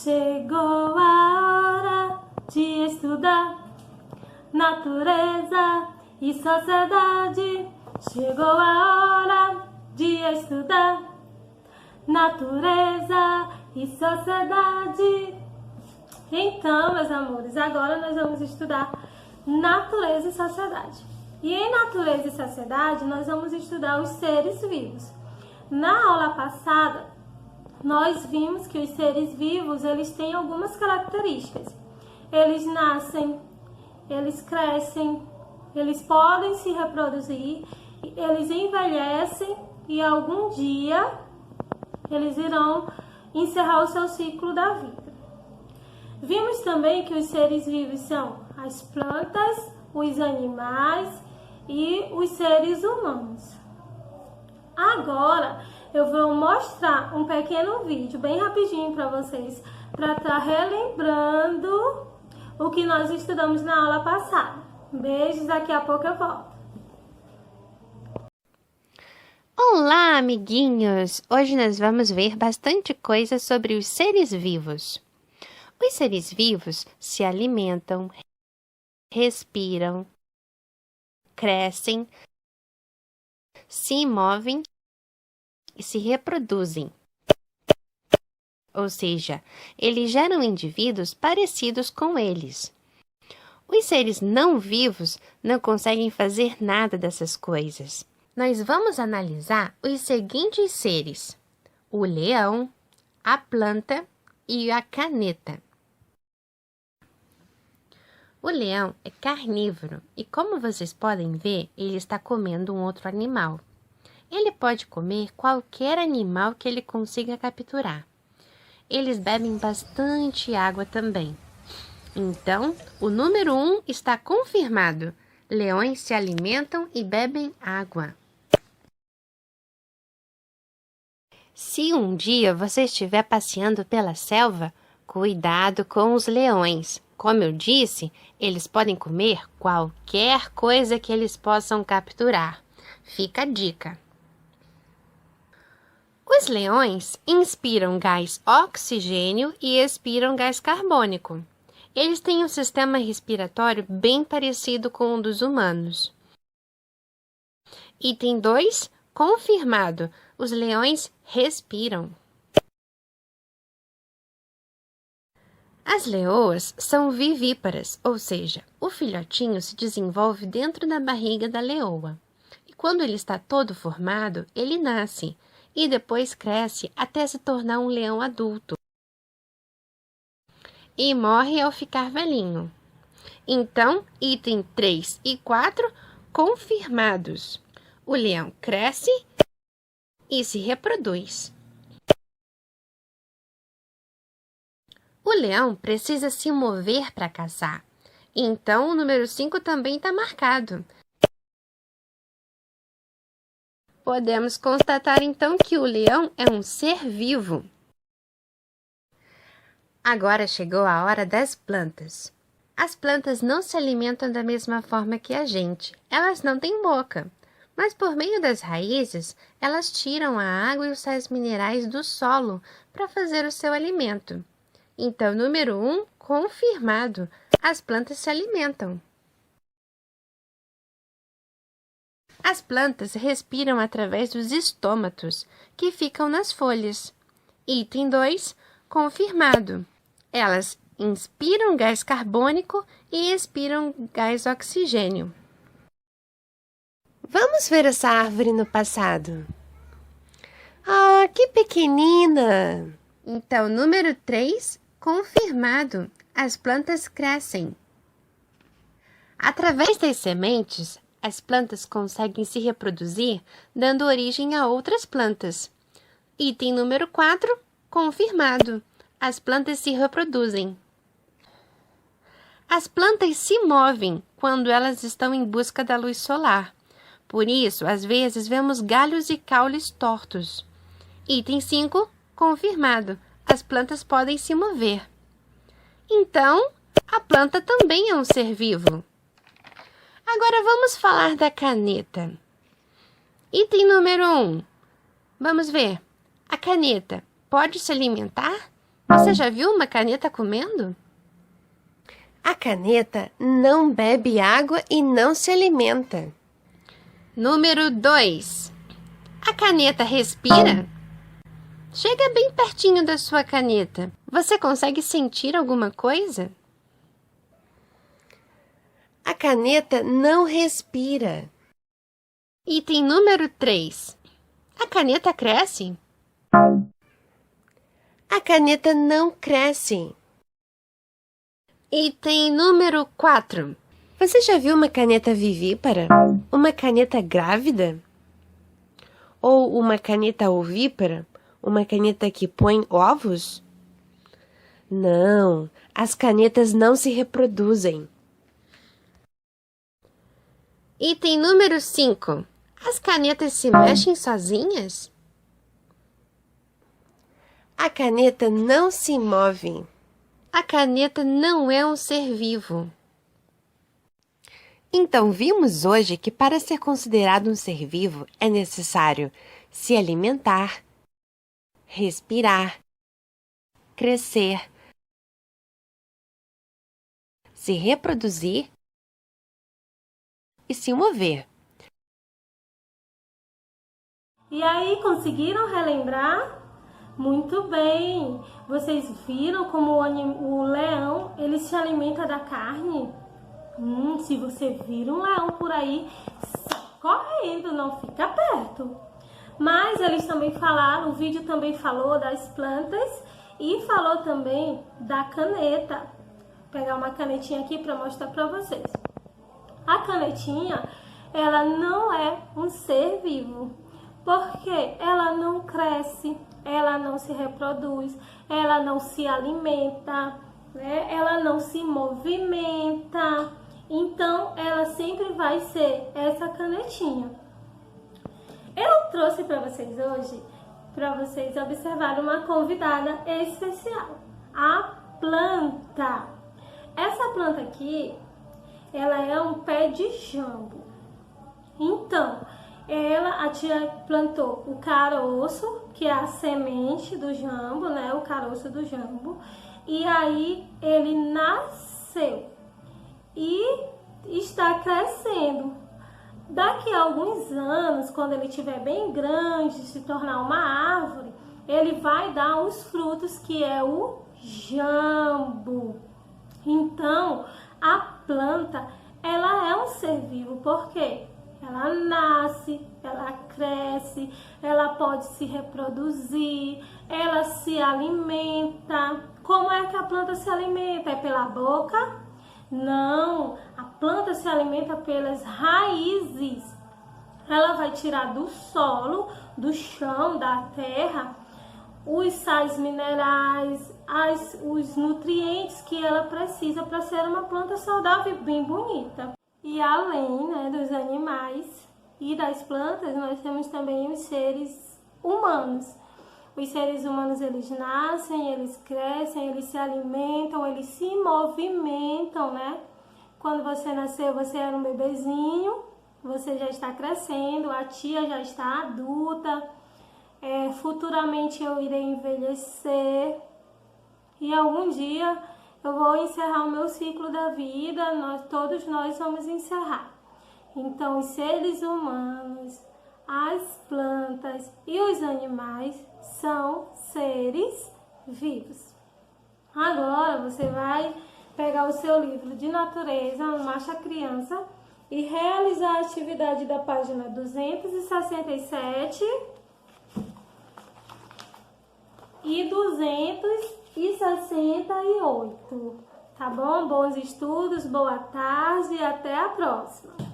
Chegou a hora de estudar natureza e sociedade. Chegou a hora de estudar natureza e sociedade. Então, meus amores, agora nós vamos estudar natureza e sociedade. E em natureza e sociedade, nós vamos estudar os seres vivos. Na aula passada, nós vimos que os seres vivos, eles têm algumas características. Eles nascem, eles crescem, eles podem se reproduzir, eles envelhecem e algum dia eles irão encerrar o seu ciclo da vida. Vimos também que os seres vivos são as plantas, os animais e os seres humanos. Agora eu vou mostrar um pequeno vídeo bem rapidinho para vocês, para estar relembrando o que nós estudamos na aula passada. Beijos, daqui a pouco eu volto. Olá, amiguinhos! Hoje nós vamos ver bastante coisa sobre os seres vivos. Os seres vivos se alimentam, respiram, crescem, se movem e se reproduzem. Ou seja, eles geram indivíduos parecidos com eles. Os seres não vivos não conseguem fazer nada dessas coisas. Nós vamos analisar os seguintes seres: o leão, a planta e a caneta. O leão é carnívoro e, como vocês podem ver, ele está comendo um outro animal. Ele pode comer qualquer animal que ele consiga capturar. Eles bebem bastante água também. Então, o número 1 está confirmado. Leões se alimentam e bebem água. Se um dia você estiver passeando pela selva, cuidado com os leões. Como eu disse, eles podem comer qualquer coisa que eles possam capturar. Fica a dica. Os leões inspiram gás oxigênio e expiram gás carbônico. Eles têm um sistema respiratório bem parecido com o dos humanos. Item 2, confirmado. Os leões respiram. As leoas são vivíparas, ou seja, o filhotinho se desenvolve dentro da barriga da leoa. E quando ele está todo formado, ele nasce e depois cresce até se tornar um leão adulto. E morre ao ficar velhinho. Então, item 3 e 4, confirmados. O leão cresce e se reproduz. O leão precisa se mover para caçar. Então, o número 5 também está marcado. Podemos constatar, então, que o leão é um ser vivo. Agora chegou a hora das plantas. As plantas não se alimentam da mesma forma que a gente. Elas não têm boca. Mas por meio das raízes, elas tiram a água e os sais minerais do solo para fazer o seu alimento. Então, número 1, confirmado. As plantas se alimentam. As plantas respiram através dos estômatos, que ficam nas folhas. Item 2, confirmado. Elas inspiram gás carbônico e expiram gás oxigênio. Vamos ver essa árvore no passado. Ah, que pequenina! Então, número 3, confirmado. As plantas crescem. Através das sementes, as plantas conseguem se reproduzir, dando origem a outras plantas. Item número 4, confirmado. As plantas se reproduzem. As plantas se movem quando elas estão em busca da luz solar. Por isso, às vezes, vemos galhos e caules tortos. Item 5, confirmado. As plantas podem se mover. Então, a planta também é um ser vivo. Agora vamos falar da caneta. Item número 1. Vamos ver. A caneta pode se alimentar? Você já viu uma caneta comendo? A caneta não bebe água e não se alimenta. Número 2. A caneta respira? Chega bem pertinho da sua caneta. Você consegue sentir alguma coisa? A caneta não respira. Item número 3. A caneta cresce? A caneta não cresce. Item número 4. Você já viu uma caneta vivípara? Uma caneta grávida? Ou uma caneta ovípara? Uma caneta que põe ovos? Não, as canetas não se reproduzem. Item número 5. As canetas se mexem sozinhas? A caneta não se move. A caneta não é um ser vivo. Então, vimos hoje que para ser considerado um ser vivo é necessário se alimentar, respirar, crescer, se reproduzir e se mover. E aí, conseguiram relembrar? Muito bem! Vocês viram como o leão, ele se alimenta da carne? Se você vira um leão por aí, sai correndo, não fica perto. Mas eles também falaram, o vídeo também falou das plantas e falou também da caneta. Vou pegar uma canetinha aqui para mostrar para vocês. A canetinha, ela não é um ser vivo, porque ela não cresce, ela não se reproduz, ela não se alimenta, né? Ela não se movimenta. Então, ela sempre vai ser essa canetinha. Eu trouxe para vocês hoje, para vocês observarem uma convidada especial, a planta. Essa planta aqui, ela é um pé de jambo. Então, a tia plantou o caroço, que é a semente do jambo, né? O caroço do jambo. E aí, ele nasceu e está crescendo. Daqui a alguns anos, quando ele estiver bem grande, se tornar uma árvore, ele vai dar os frutos, que é o jambo. Então, a planta, ela é um ser vivo, porque ela nasce, ela cresce, ela pode se reproduzir, ela se alimenta. Como é que a planta se alimenta? É pela boca? Não, a planta se alimenta pelas raízes. Ela vai tirar do solo, do chão, da terra, os sais minerais, os nutrientes que ela precisa para ser uma planta saudável e bem bonita. E além, né, dos animais e das plantas, nós temos também os seres humanos. Os seres humanos, eles nascem, eles crescem, eles se alimentam, eles se movimentam, né? Quando você nasceu, você era um bebezinho, você já está crescendo, a tia já está adulta, futuramente eu irei envelhecer e algum dia eu vou encerrar o meu ciclo da vida, todos nós vamos encerrar. Então, os seres humanos, as plantas e os animais são seres vivos. Agora você vai pegar o seu livro de natureza, Marcha Criança, e realizar a atividade da página 267 e 268. Tá bom? Bons estudos, boa tarde e até a próxima.